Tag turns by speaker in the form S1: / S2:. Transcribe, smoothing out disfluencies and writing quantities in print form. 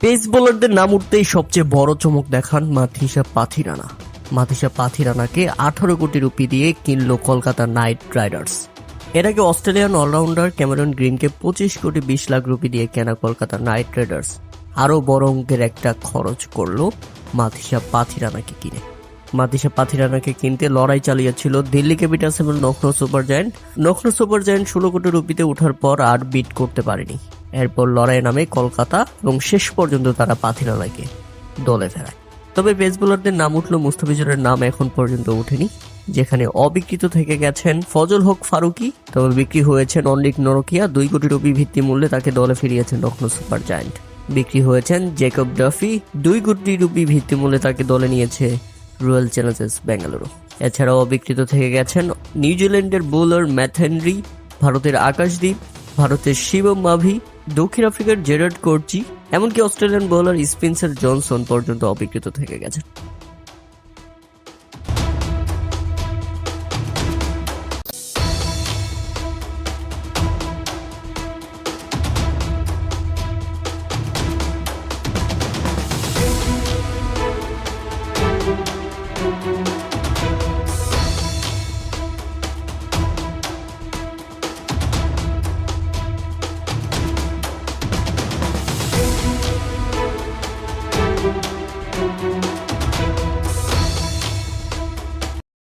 S1: Pace বোলারদের নাম উঠতেই সবচেয়ে বড় চমক দেখান মাথিসা পাথিরানা। মাথিসা পাথিরানাকে 18 কোটি রুপি দিয়ে কিনল কলকাতা নাইট রাইডার্স। এর আগে অস্ট্রেলিয়ান অলরাউন্ডার ক্যামেরন গ্রিনকে 25 কোটি 20 লাখ রুপি দিয়ে কেনা কলকাতা নাইট রাইডার্স আরও বড় অঙ্কের একটা খরচ করলো মাথিসা পাথিরানাকে কিনে। মাথিসা পাথিরানাকে কিনতে লড়াই চালিয়েছিল দিল্লি ক্যাপিটালস এবং Lucknow super giant. Lucknow super giant 16 কোটি রুপিতে ওঠার পর আর বিট করতে পারেনি। এরপর লড়াই নামে কলকাতা এবং শেষ পর্যন্ত তারা পাথিরানাকে দলে ফেরায়। তবে পেস বোলারদের নাম উঠল, মুস্তাফিজুরের নাম এখন পর্যন্ত ওঠেনি, যেখানে অবিকৃত থেকে গেছেন ফজল হক ফারুকি। তবে বিক্রি হয়েছেন অনিক নরকিয়া, 2 কোটি রুপি ভিত্তি মূল্যে তাকে দলে ফিরিয়েছেন লখনৌ সুপার জায়ান্ট। বিক্রি হয়েছেন জেকব ডাফি, 2 কোটি রুপি ভিত্তি মূল্যে তাকে দলে নিয়েছে রয়্যাল চ্যালেঞ্জার্স বেঙ্গালুরু। এছাড়াও অবিকৃত থেকে গেছেন নিউজিল্যান্ডের বোলার ম্যাথ হেনরি, ভারতের আকাশদীপ, ভারতের শিবম মাভি, দক্ষিণ আফ্রিকার জেরার্ড কোর্চি, এমনকি অস্ট্রেলিয়ান বোলার স্পেন্সার জনসন পর্যন্ত অবিকৃত থেকে গেছেন।